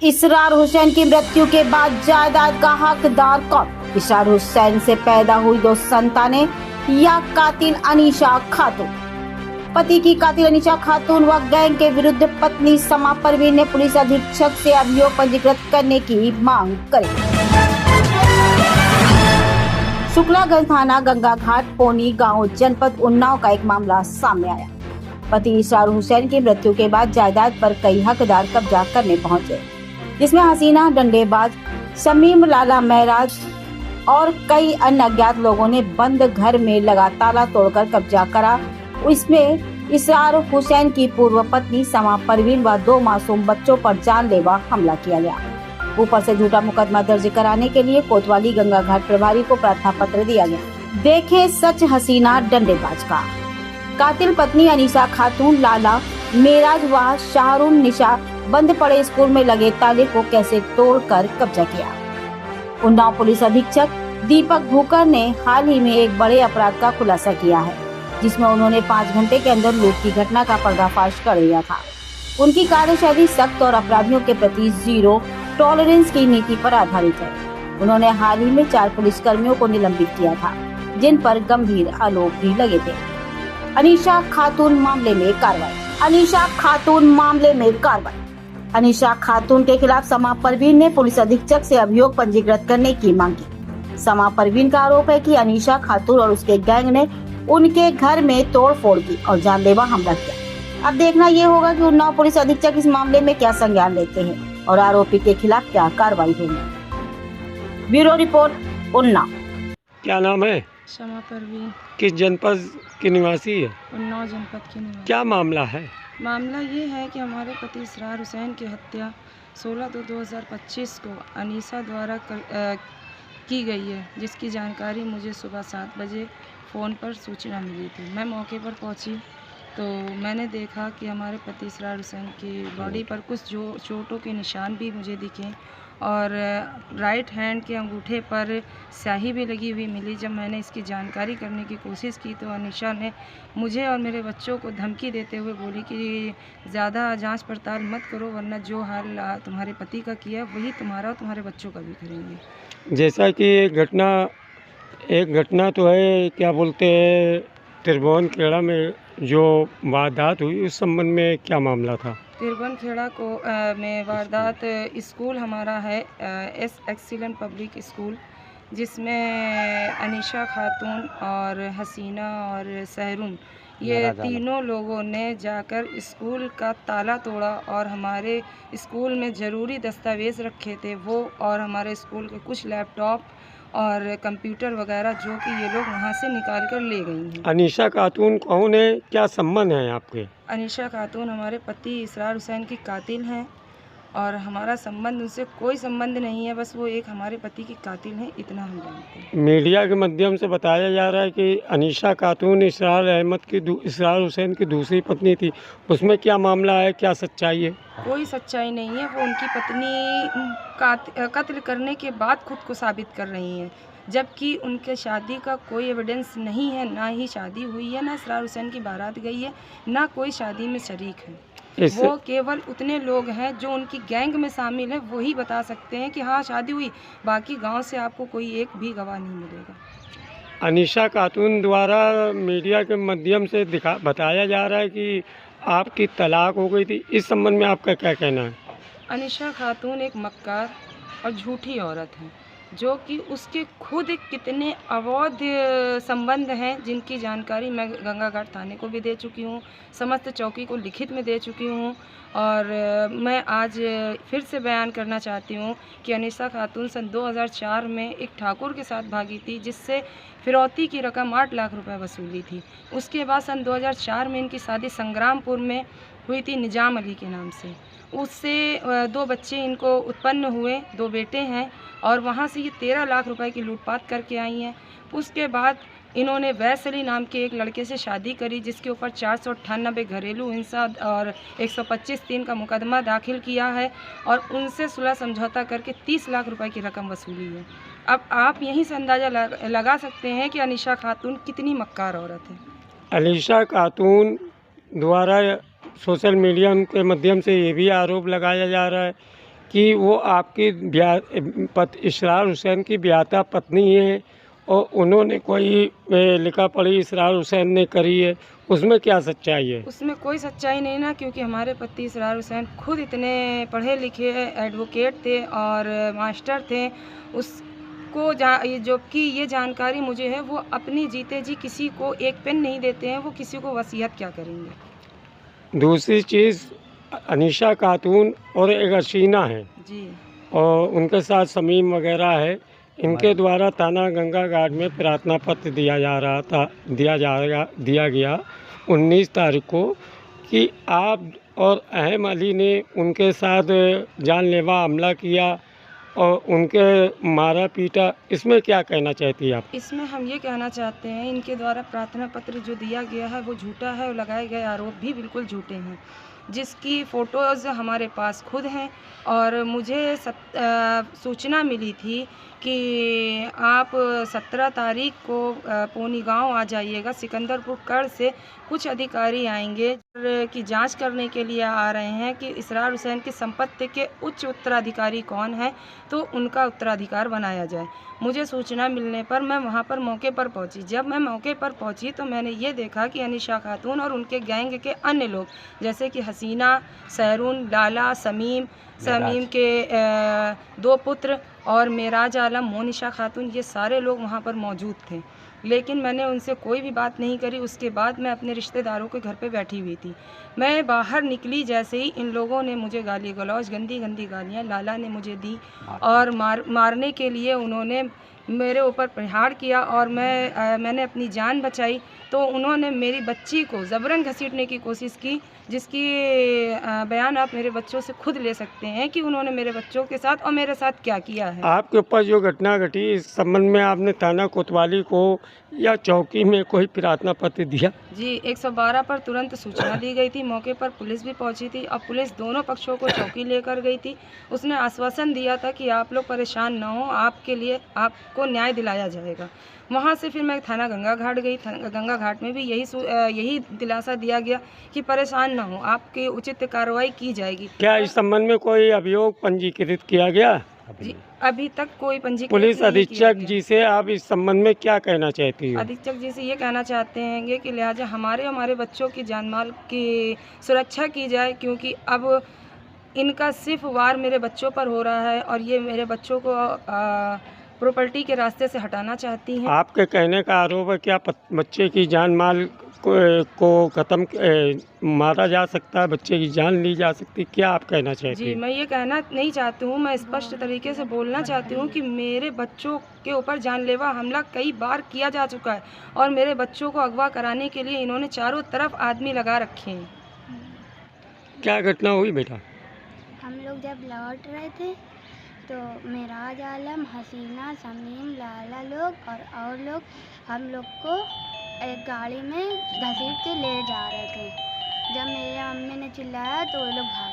इसरार हुसैन की मृत्यु के बाद जायदाद का हकदार कौन? इसरार हुसैन से पैदा हुई 2 संतानें या कातिल अनीशा खातून? पति की कातिल अनीशा खातून व गैंग के विरुद्ध पत्नी समा परवीन ने पुलिस अधीक्षक से अभियोग पंजीकृत करने की मांग करी। शुक्लागंज थाना गंगा घाट पोनी गांव जनपद उन्नाव का एक मामला सामने आया। पति इसरार हुसैन की मृत्यु के बाद जायदाद पर कई हकदार कब्जा करने पहुंचे, जिसमें हसीना, डंडेबाज, शमीम, लाला, महराज और कई अन्य अज्ञात लोगों ने बंद घर में लगा ताला तोड़कर कब्जा करा। इसमें इसरार हुसैन की पूर्व पत्नी समा परवीन व 2 मासूम बच्चों पर जानलेवा हमला किया गया। ऊपर से झूठा मुकदमा दर्ज कराने के लिए कोतवाली गंगा घाट प्रभारी को प्रार्थना पत्र दिया गया। देखें सच हसीना डंडेबाज का। कातिल पत्नी अनीशा खातून, लाला, मेराज व शाहरुन निशा बंद पड़े स्कूल में लगे ताले को कैसे तोड़कर कब्जा किया। उन्नाव पुलिस अधीक्षक दीपक भूकर ने हाल ही में एक बड़े अपराध का खुलासा किया है, जिसमें उन्होंने 5 घंटे के अंदर लूट की घटना का पर्दाफाश कर दिया था। उनकी कार्यशैली सख्त और अपराधियों के प्रति जीरो टॉलरेंस की नीति पर आधारित है। उन्होंने हाल ही में 4 पुलिसकर्मियों को निलंबित किया था, जिन पर गंभीर आरोप भी लगे थे। अनीशा खातून मामले में कार्रवाई। अनीशा खातून मामले में कार्रवाई। अनीशा खातून के खिलाफ समा परवीन ने पुलिस अधीक्षक से अभियोग पंजीकृत करने की मांग की। समा परवीन का आरोप है कि अनीशा खातून और उसके गैंग ने उनके घर में तोड़फोड़ की और जानलेवा हमला किया। अब देखना ये होगा कि उन्नाव पुलिस अधीक्षक इस मामले में क्या संज्ञान लेते हैं और आरोपी के खिलाफ क्या कार्रवाई होगी। Bureau report, Unnao. क्या नाम है? समा परवीन। किस जनपद की निवासी है? उन्नाव जनपद की निवासी। क्या मामला है? मामला ये है कि हमारे पति इसरार हुसैन की हत्या 16/2/2025 को अनीशा द्वारा की गई है, जिसकी जानकारी मुझे सुबह 7 बजे फ़ोन पर सूचना मिली थी। मैं मौके पर पहुंची तो मैंने देखा कि हमारे पति इसरार हुसैन की बॉडी पर कुछ चोटों के निशान भी मुझे दिखे और राइट हैंड के अंगूठे पर स्याही भी लगी हुई मिली। जब मैंने इसकी जानकारी करने की कोशिश की तो अनीशा ने मुझे और मेरे बच्चों को धमकी देते हुए बोली कि ज़्यादा जांच पड़ताल मत करो, वरना जो हाल तुम्हारे पति का किया वही तुम्हारा और तुम्हारे बच्चों का भी करेंगे। जैसा कि एक घटना तो है, क्या बोलते हैं, त्रिभुवन खेड़ा में जो वारदात हुई, उस संबंध में क्या मामला था? त्रिभुवन खेड़ा में वारदात स्कूल हमारा है एस एक्सीलेंट पब्लिक स्कूल, जिसमें अनीशा खातून और हसीना और सहरून ये तीनों लोगों ने जाकर स्कूल का ताला तोड़ा और हमारे स्कूल में ज़रूरी दस्तावेज़ रखे थे वो, और हमारे स्कूल के कुछ लैपटॉप और कंप्यूटर वगैरह जो कि ये लोग वहाँ से निकाल कर ले गई हैं। अनीशा खातून कौन है? क्या संबंध है आपके? अनीशा खातून हमारे पति इसरार हुसैन की कातिल हैं और हमारा संबंध उनसे कोई संबंध नहीं है, बस वो एक हमारे पति की कातिल हैं, इतना हम जानते हैं। मीडिया के माध्यम से बताया जा रहा है कि अनीशा खातून इसरार हुसैन की दूसरी पत्नी थी, उसमें क्या मामला है, क्या सच्चाई है? कोई सच्चाई नहीं है। वो उनकी पत्नी कत्ल करने के बाद खुद को साबित कर रही हैं, जबकि उनके शादी का कोई एविडेंस नहीं है, ना ही शादी हुई है, ना इसरार हुसैन की बारात गई है, ना कोई शादी में शरीक है। वो केवल उतने लोग हैं जो उनकी गैंग में शामिल हैं, वही बता सकते हैं कि हाँ शादी हुई, बाकी गांव से आपको कोई एक भी गवाह नहीं मिलेगा। अनीशा खातून द्वारा मीडिया के माध्यम से बताया जा रहा है कि आपकी तलाक हो गई थी, इस संबंध में आपका क्या कहना है? अनीशा खातून एक मक्कार और झूठी औरत है, जो कि उसके खुद कितने अवैध संबंध हैं जिनकी जानकारी मैं गंगा घाट थाने को भी दे चुकी हूँ, समस्त चौकी को लिखित में दे चुकी हूँ। और मैं आज फिर से बयान करना चाहती हूँ कि अनीशा खातून सन 2004 में एक ठाकुर के साथ भागी थी, जिससे फिरौती की रकम 8 लाख रुपए वसूली थी। उसके बाद सन 2004 में इनकी शादी संग्रामपुर में हुई थी निजाम अली के नाम से। उससे 2 बच्चे इनको उत्पन्न हुए, 2 बेटे हैं, और वहाँ से ये 13 लाख रुपए की लूटपाट करके आई हैं। उसके बाद इन्होंने वैस अली नाम के एक लड़के से शादी करी, जिसके ऊपर 498 घरेलू हिंसा और 125(3) का मुकदमा दाखिल किया है, और उनसे सुलह समझौता करके 30 लाख रुपए की रकम वसूली है। अब आप यहीं से अंदाज़ा लगा सकते हैं कि अनीशा खातून कितनी मक्कार औरत है। अलीशा खातून द्वारा सोशल मीडिया के माध्यम से ये भी आरोप लगाया जा रहा है कि वो आपकी इसरार हुसैन की ब्याता पत्नी है और उन्होंने कोई लिखा पढ़ी इसरार हुसैन ने करी है, उसमें क्या सच्चाई है? उसमें कोई सच्चाई नहीं ना, क्योंकि हमारे पति इसरार हुसैन खुद इतने पढ़े लिखे एडवोकेट थे और मास्टर थे। उसको जबकि ये जानकारी मुझे है, वो अपनी जीते जी किसी को एक पेन नहीं देते हैं, वो किसी को वसीयत क्या करेंगे। दूसरी चीज़, अनीशा खातून और एक हसीना है जी, और उनके साथ समीम वगैरह है, इनके द्वारा थाना गंगा घाट में प्रार्थना पत्र दिया गया 19 तारीख को कि आप और अहम अली ने उनके साथ जानलेवा हमला किया और उनके मारा पीटा। इसमें क्या कहना चाहती है आप? इसमें हम ये कहना चाहते हैं, इनके द्वारा प्रार्थना पत्र जो दिया गया है वो झूठा है और लगाए गए आरोप भी बिल्कुल झूठे हैं, जिसकी फ़ोटोज़ हमारे पास खुद हैं। और मुझे सूचना मिली थी कि आप 17 तारीख को पोनी गांव आ जाइएगा, सिकंदरपुर कड़ से कुछ अधिकारी आएंगे की जांच करने के लिए आ रहे हैं कि इसरार हुसैन की संपत्ति के उच्च उत्तराधिकारी कौन है, तो उनका उत्तराधिकार बनाया जाए। मुझे सूचना मिलने पर मैं वहां पर मौके पर पहुंची। जब मैं मौके पर पहुंची तो मैंने ये देखा कि अनीशा खातून और उनके गैंग के अन्य लोग, जैसे कि हसीना, सहरून, लाला, समीम के 2 पुत्र और मेराज आलम, मोनिशा खातून, ये सारे लोग वहाँ पर मौजूद थे। लेकिन मैंने उनसे कोई भी बात नहीं करी। उसके बाद मैं अपने रिश्तेदारों के घर पे बैठी हुई थी। मैं बाहर निकली जैसे ही इन लोगों ने मुझे गाली गलौज, गंदी गंदी गालियाँ लाला ने मुझे दी और मारने के लिए उन्होंने मेरे ऊपर प्रहार किया और मैंने अपनी जान बचाई। तो उन्होंने मेरी बच्ची को ज़बरन घसीटने की कोशिश की, जिसकी बयान आप मेरे बच्चों से खुद ले सकते हैं कि उन्होंने मेरे बच्चों के साथ और मेरे साथ क्या किया है। आपके ऊपर जो घटना घटी, इस संबंध में आपने थाना कोतवाली को या चौकी में कोई प्रार्थना पत्र दिया? जी, 112 पर तुरंत सूचना दी गई थी। मौके पर पुलिस भी पहुंची थी और पुलिस दोनों पक्षों को चौकी लेकर गई थी। उसने आश्वासन दिया था कि आप लोग परेशान न हो, आपके लिए आपको न्याय दिलाया जाएगा। वहां से फिर मैं थाना गंगा घाट गई। गंगा घाट में भी यही दिलासा दिया गया कि परेशान न हो, आपकी उचित कार्रवाई की जाएगी। क्या इस संबंध में कोई अभियोग पंजीकृत किया गया? जी, अभी तक कोई पंजीकृत पुलिस नहीं किया अधीक्षक गया। जी से आप इस संबंध में क्या कहना चाहती हो? अधीक्षक जी से ये कहना चाहते हैं कि लिहाजा हमारे बच्चों की जानमाल की सुरक्षा की जाए, क्योंकि अब इनका सिर्फ वार मेरे बच्चों पर हो रहा है और ये मेरे बच्चों को प्रॉपर्टी के रास्ते से हटाना चाहती हैं। आपके कहने का आरोप है क्या बच्चे की जान माल को मारा जा सकता है, बच्चे की जान ली जा सकती, क्या आप कहना चाहती जी, हैं? मैं ये कहना नहीं चाहती हूँ, मैं स्पष्ट तरीके से बोलना चाहती हूँ कि मेरे बच्चों के ऊपर जानलेवा हमला कई बार किया जा चुका है और मेरे बच्चों को अगवा कराने के लिए इन्होंने चारों तरफ आदमी लगा रखे हैं। क्या घटना हुई बेटा? हम लोग जब लौट रहे थे तो मेराज आलम, हसीना, समीम, लाला लोग और लोग हम लोग को एक गाड़ी में घसीट के ले जा रहे थे। जब मेरे मम्मी ने चिल्लाया तो वो लोग भाग